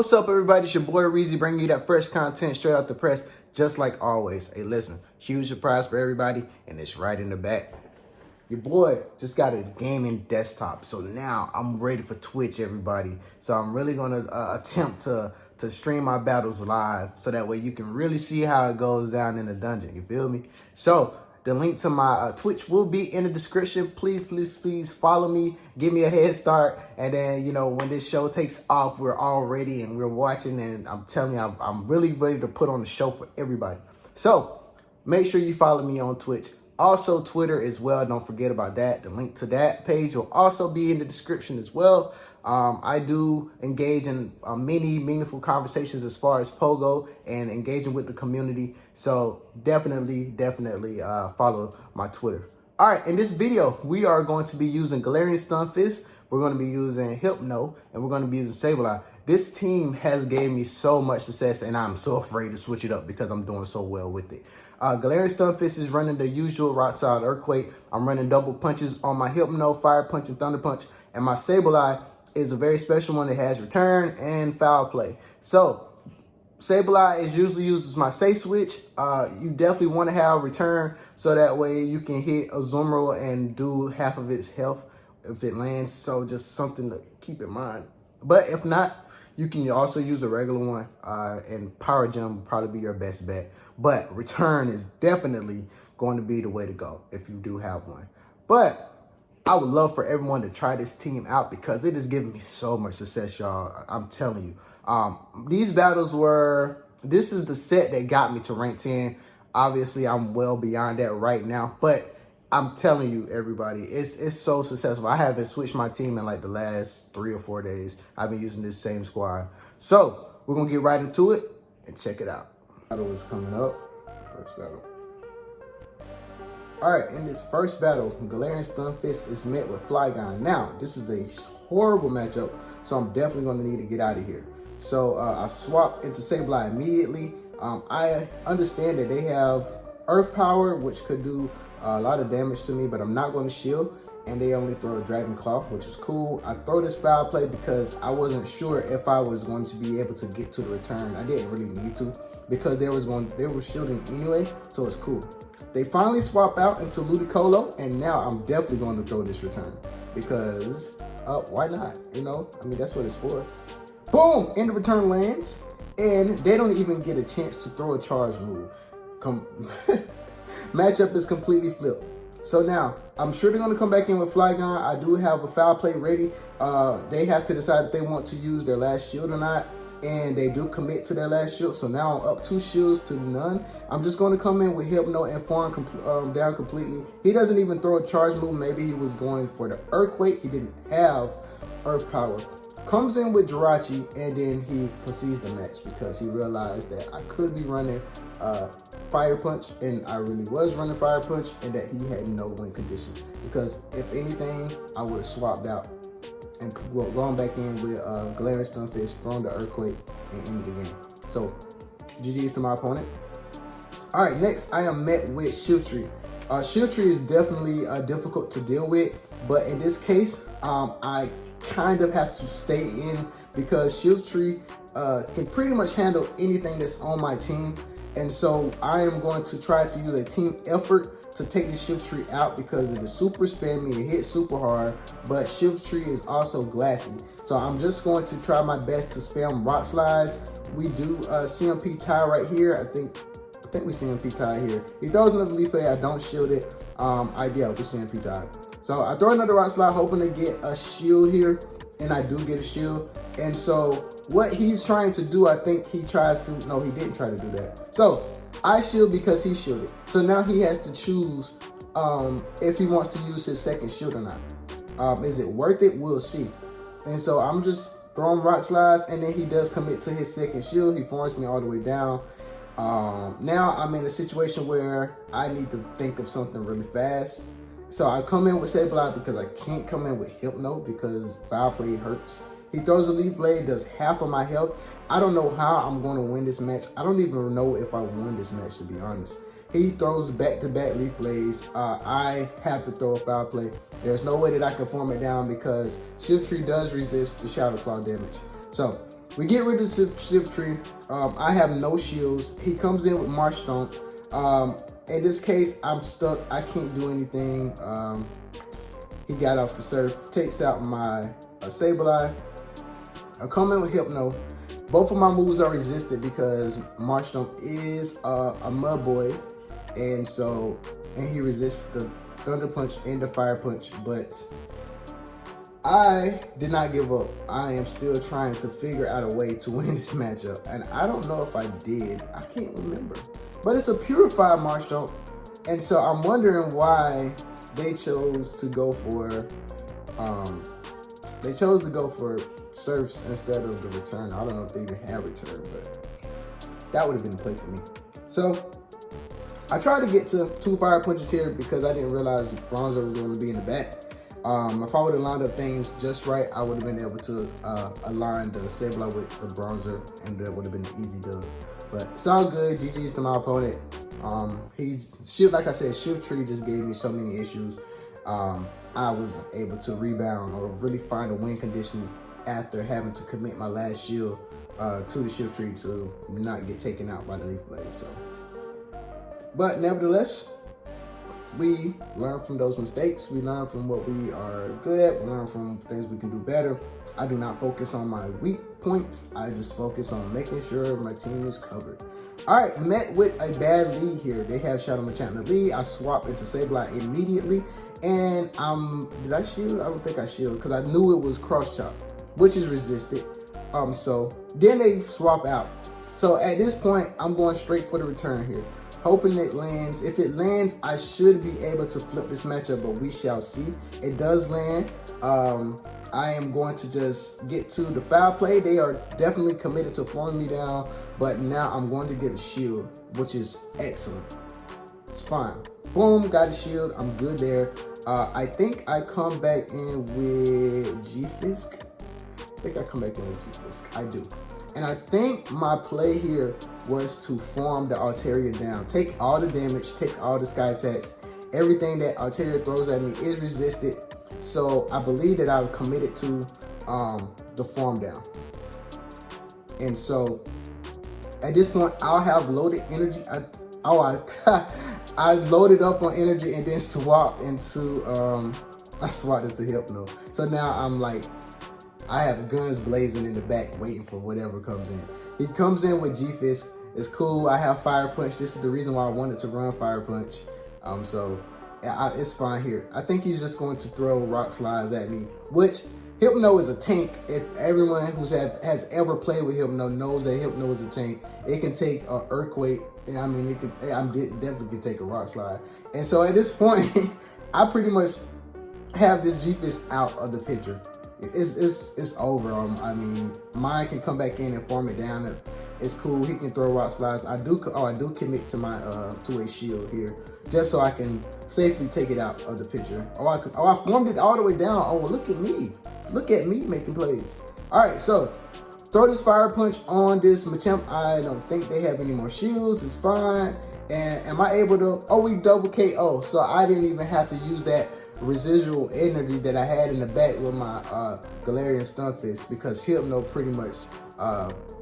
What's up, everybody? It's your boy Reezy bringing you that fresh content straight out the press, just like always. Hey, listen, huge surprise for everybody, and it's right in the back. Your boy just got a gaming desktop, so now I'm ready for Twitch, everybody. So I'm really gonna attempt to stream my battles live, so that way you can really see how it goes down in the dungeon. You feel me? So the link to my Twitch will be in the description. Please, please, please follow me. Give me a head start. And then, you know, when this show takes off, we're all ready and we're watching. And I'm telling you, I'm really ready to put on the show for everybody. So make sure you follow me on Twitch. Also, Twitter as well. Don't forget about that. The link to that page will also be in the description as well. I do engage in many meaningful conversations as far as Pogo and engaging with the community. So definitely follow my Twitter. All right, in this video, we are going to be using Galarian Stunfisk. We're going to be using Hypno, and we're going to be using Sableye. This team has gave me so much success, and I'm so afraid to switch it up because I'm doing so well with it. Galarian Stunfisk is running the usual Rock Solid Earthquake. I'm running double punches on my Hypno, Fire Punch, and Thunder Punch, and my Sableye is a very special one that has return and foul play. So Sableye is usually used as my safe switch. You definitely want to have return so that way you can hit Azumarill and do half of its health if it lands. So just something to keep in mind. But if not, you can also use a regular one, and Power Gem will probably be your best bet. But return is definitely going to be the way to go if you do have one. But I would love for everyone to try this team out because it has given me so much success, y'all. I'm telling you. These battles this is the set that got me to rank 10. Obviously, I'm well beyond that right now. But I'm telling you, everybody, it's so successful. I haven't switched my team in like the last 3 or 4 days. I've been using this same squad. So we're going to get right into it and check it out. Battle is coming up. First battle. All right, in this first battle, Galarian Stunfisk is met with Flygon. Now, this is a horrible matchup, so I'm definitely going to need to get out of here. So I swap into Sableye immediately. I understand that they have Earth Power, which could do a lot of damage to me, but I'm not going to shield. And they only throw a Dragon Claw, which is cool. I throw this foul play because I wasn't sure if I was going to be able to get to the return. I didn't really need to because they were shielding anyway, so it's cool. They finally swap out into Ludicolo, and now I'm definitely going to throw this return because why not? You know, I mean, that's what it's for. Boom! And the return lands, and they don't even get a chance to throw a charge move. Matchup is completely flipped. So now, I'm sure they're going to come back in with Flygon. I do have a foul play ready. They have to decide if they want to use their last shield or not. And they do commit to their last shield. So now I'm up 2 shields to none. I'm just going to come in with Hypno and farm down completely. He doesn't even throw a charge move. Maybe he was going for the Earthquake. He didn't have Earth Power. Comes in with Jirachi, and then he concedes the match because he realized that I could be running Fire Punch, and I really was running Fire Punch, and that he had no win condition. Because if anything, I would have swapped out and gone back in with Galarian Stunfisk, thrown the Earthquake, and ended the game. So, GG's to my opponent. All right, next I am met with Shiftry. Shiftry is definitely difficult to deal with, but in this case, I kind of have to stay in because Shiftry can pretty much handle anything that's on my team. And so I am going to try to use a team effort to take the Shiftry out because it is super spammy, it hits super hard, but Shiftry is also glassy. So I'm just going to try my best to spam Rock Slides. We do CMP tie right here. I think we CMP tie here. He throws another Leaf Blade, I don't shield it. Ideal for CMP tie. So I throw another Rock Slide hoping to get a shield here, and I do get a shield. And so what he's trying to do, I think he tries to, no, he didn't try to do that. So I shield because he shielded. So now he has to choose if he wants to use his second shield or not. Is it worth it? We'll see. And so I'm just throwing Rock Slides, and then he does commit to his second shield. He forms me all the way down. Now I'm in a situation where I need to think of something really fast. So I come in with Sableye because I can't come in with Hypno because foul play hurts. He throws a Leaf Blade, does half of my health. I don't know how I'm going to win this match. I don't even know if I won this match, to be honest. He throws back-to-back Leaf Blades. I have to throw a foul play. There's no way that I can form it down because Shiftry does resist the Shadow Claw damage. So we get rid of the shift tree. I have no shields. He comes in with Marsh Stomp. In this case, I'm stuck. I can't do anything. He got off the surf, takes out my Sableye. I come in with Hypno. Both of my moves are resisted because Marsh Stomp is a mud boy, and he resists the Thunder Punch and the Fire Punch, but I did not give up. I am still trying to figure out a way to win this matchup, and I don't know if I did. I can't remember, but it's a purified Marsh Stomp, and so I'm wondering why they chose to go for surfs instead of the return. I don't know if they even have return, but that would have been the play for me. So I tried to get to 2 Fire Punches here because I didn't realize Bronzer was going to be in the back. If I would have lined up things just right, I would have been able to align the Sableye with the Bronzer, and that would have been an easy dub. But it's all good. GG's to my opponent. Like I said, Shield Tree just gave me so many issues. I wasn't able to rebound or really find a win condition after having to commit my last shield to the Shield Tree to not get taken out by the Leaf Blade. So, but nevertheless, we learn from those mistakes. We learn from what we are good at. We learn from things we can do better. I do not focus on my weak points. I just focus on making sure my team is covered. All right, met with a bad lead here. They have Shadow Machamp in the lead. I swap into Sableye immediately. And did I shield? I don't think I shielded because I knew it was Cross Chop, which is resisted. So then they swap out. So at this point, I'm going straight for the return here, hoping it lands. If it lands, I should be able to flip this matchup, but we shall see. It does land. I am going to just get to the foul play. They are definitely committed to throwing me down, but now I'm going to get a shield, which is excellent. It's fine. Boom, got a shield. I'm good there. I think I come back in with G-Fisk. I think I come back in with G-Fisk. I do. And I think my play here was to farm the Altaria down. Take all the damage, take all the sky attacks. Everything that Altaria throws at me is resisted. So I believe that I've committed to the farm down. And so at this point, I'll have loaded energy. I loaded up on energy and then swapped into Hypno. So now I'm like, I have guns blazing in the back waiting for whatever comes in. He comes in with G-Fisk. It's cool. I have Fire Punch. This is the reason why I wanted to run Fire Punch. It's fine here. I think he's just going to throw Rock Slides at me, which Hypno is a tank. If everyone who has ever played with Hypno knows that Hypno is a tank, it can take an Earthquake. I mean, definitely can take a Rock Slide. And so at this point, I pretty much have this G-Fisk out of the picture. It's over. I mean, mine can come back in and farm it down. It's cool. He can throw Rock Slides. I do commit to my to a shield here, just so I can safely take it out of the picture. I farmed it all the way down. Oh, look at me. Look at me making plays. All right, so throw this Fire Punch on this Machamp. I don't think they have any more shields. It's fine. And am I able to? Oh, we double KO. So I didn't even have to use that residual energy that I had in the back with my Galarian Stunfisk, because Hypno pretty much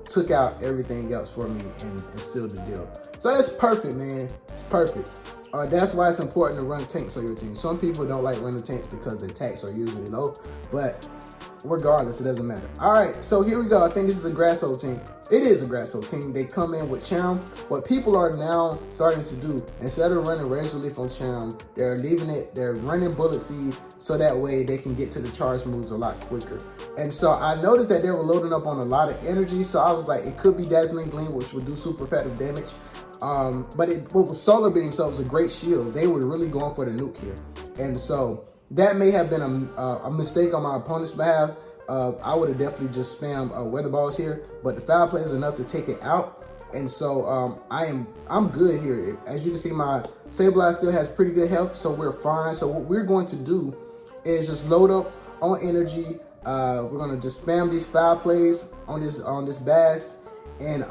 took out everything else for me and sealed the deal. So that's perfect, man. It's perfect. That's why it's important to run tanks on your team. Some people don't like running tanks because the attacks are usually low, but regardless, it doesn't matter. All right, so here we go. I think this is a Grass Hole team. It is a Grass Hole team. They come in with Charm. What people are now starting to do, instead of running Razor Leaf on Charm, they're leaving it, they're running Bullet Seed, so that way they can get to the charge moves a lot quicker. And so I noticed that they were loading up on a lot of energy, so I was like, it could be Dazzling Gleam, which would do super effective damage. But what was Solar Beam, so it was a great shield. They were really going for the nuke here. And so that may have been a mistake on my opponent's behalf. I would have definitely just spammed Weather Balls here, but the foul play is enough to take it out. And so I'm good here. As you can see, my Sableye still has pretty good health, so we're fine. So what we're going to do is just load up on energy. We're gonna just spam these foul plays on this Bast and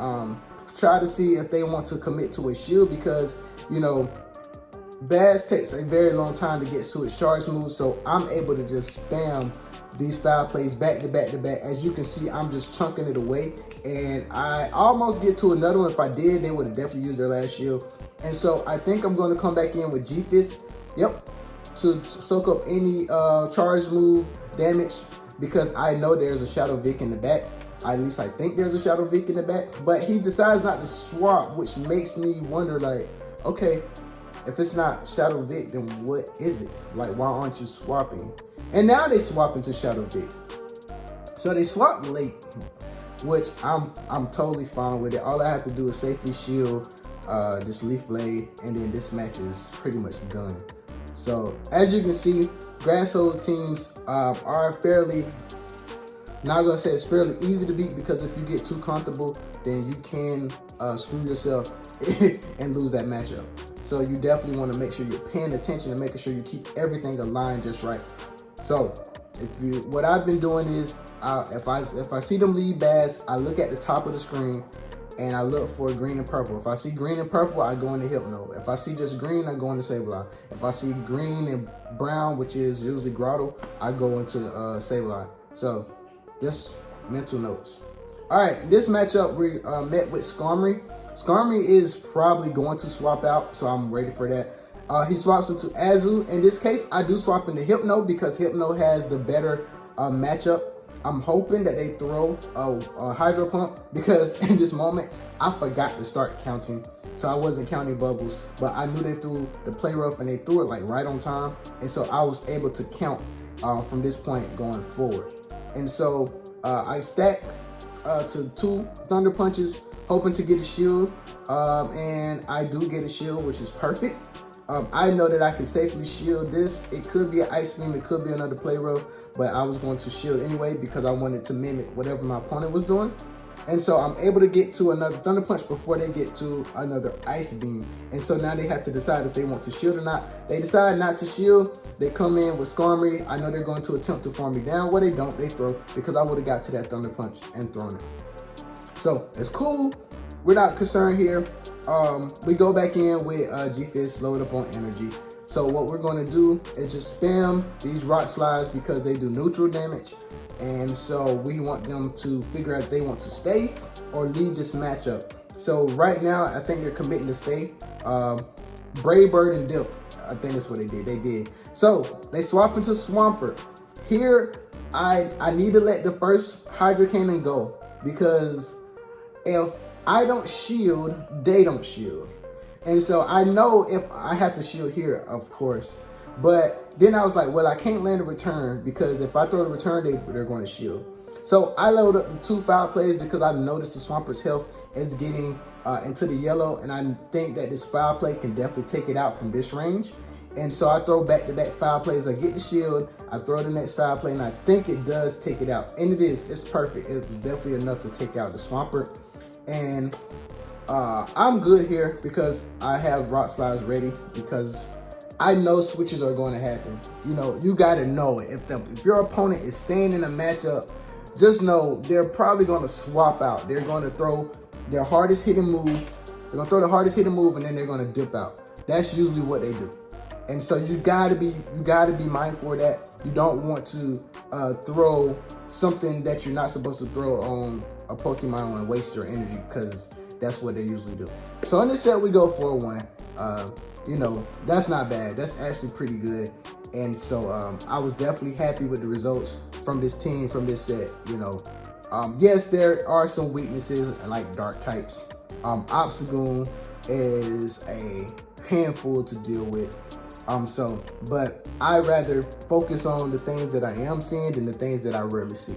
try to see if they want to commit to a shield, because you know Bast takes a very long time to get to its charge move. So I'm able to just spam these foul plays back to back to back. As you can see, I'm just chunking it away, and I almost get to another one. If I did, they would have definitely used their last shield. And so I think I'm going to come back in with G-Fist. Yep, to soak up any charge move damage, because I know there's a Shadow Vic in the back. At least I think there's a Shadow Vic in the back, but he decides not to swap, which makes me wonder, like, okay, if it's not Shadow Vic, then what is it? Like, why aren't you swapping? And now they swap into Shadow Vic. So they swap late, which I'm totally fine with it. All I have to do is safely shield this Leaf Blade, and then this match is pretty much done. So as you can see, Grass Hole teams are fairly, not gonna say it's fairly easy to beat, because if you get too comfortable, then you can screw yourself and lose that matchup. So you definitely want to make sure you're paying attention and making sure you keep everything aligned just right. So what I've been doing is, if I see them lead bass, I look at the top of the screen and I look for green and purple. If I see green and purple, I go into Hypno. If I see just green, I go into Sableye. If I see green and brown, which is usually Grotto, I go into Sableye. So just mental notes. All right, this matchup we met with Skarmory. Skarmory is probably going to swap out, so I'm ready for that. He swaps into Azu. In this case, I do swap into Hypno because Hypno has the better matchup. I'm hoping that they throw a Hydro Pump, because in this moment, I forgot to start counting. So I wasn't counting bubbles, but I knew they threw the Play Rough and they threw it like right on time. And so I was able to count from this point going forward. And so I stacked to 2 Thunder Punches, hoping to get a shield. And I do get a shield, which is perfect. I know that I can safely shield this. It could be an Ice Beam, it could be another Play Rough, but I was going to shield anyway because I wanted to mimic whatever my opponent was doing. And so I'm able to get to another Thunder Punch before they get to another Ice Beam. And so now they have to decide if they want to shield or not. They decide not to shield. They come in with Skarmory. I know they're going to attempt to farm me down. Well, they don't. They throw, because I would have got to that Thunder Punch and thrown it. So it's cool. We're not concerned here. We go back in with G-Fist, load up on energy. So what we're going to do is just spam these Rock Slides because they do neutral damage. And so we want them to figure out if they want to stay or leave this matchup. So right now, I think they're committing to stay. Brave Bird and Dip, I think that's what they did. They did. So they swap into Swampert. Here, I need to let the first Hydro Cannon go, because if I don't shield, they don't shield. And so I know if I have to shield here, of course. But then I was like, well, I can't land a return, because if I throw the return, they're going to shield. So I load up the 2 foul plays because I noticed the Swamper's health is getting into the yellow. And I think that this foul play can definitely take it out from this range. And so I throw back-to-back foul plays. I get the shield, I throw the next foul play, and I think it does take it out. And it is. It's perfect. It's definitely enough to take out the Swampert. And I'm good here because I have Rock Slides ready, because I know switches are going to happen. You know, you got to know it. If your opponent is staying in a matchup, just know they're probably going to swap out. They're going to throw their hardest hitting move. They're going to throw the hardest hitting move, and then they're going to dip out. That's usually what they do. And so you gotta be mindful of that. You don't want to throw something that you're not supposed to throw on a Pokemon and waste your energy, because that's what they usually do. So in this set, we go 4-1. You know, that's not bad. That's actually pretty good. And so I was definitely happy with the results from this team, from this set. You know, yes, there are some weaknesses like dark types. Obstagoon is a handful to deal with. But I rather focus on the things that I am seeing than the things that I rarely see.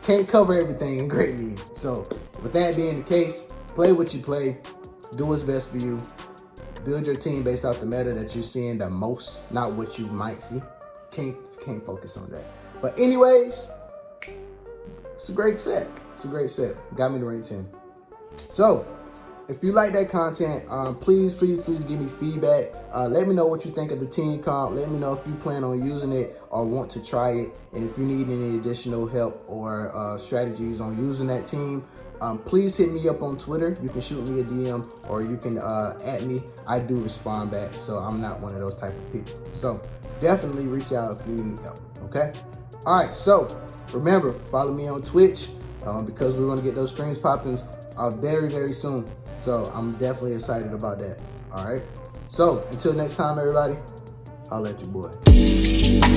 Can't cover everything in Great League. So with that being the case, play what you play, do what's best for you, build your team based off the meta that you're seeing the most, not what you might see. Can't focus on that. But anyways, it's a great set. It's a great set. Got me to rank 10. So if you like that content, please give me feedback. Let me know what you think of the team comp. Let me know if you plan on using it or want to try it. And if you need any additional help or strategies on using that team, please hit me up on Twitter. You can shoot me a DM or you can at me. I do respond back, so I'm not one of those type of people. So definitely reach out if you need help, okay? All right, so remember, follow me on Twitch because we're going to get those streams popping very, very soon. So I'm definitely excited about that. All right. So until next time, everybody, I'll let you boy.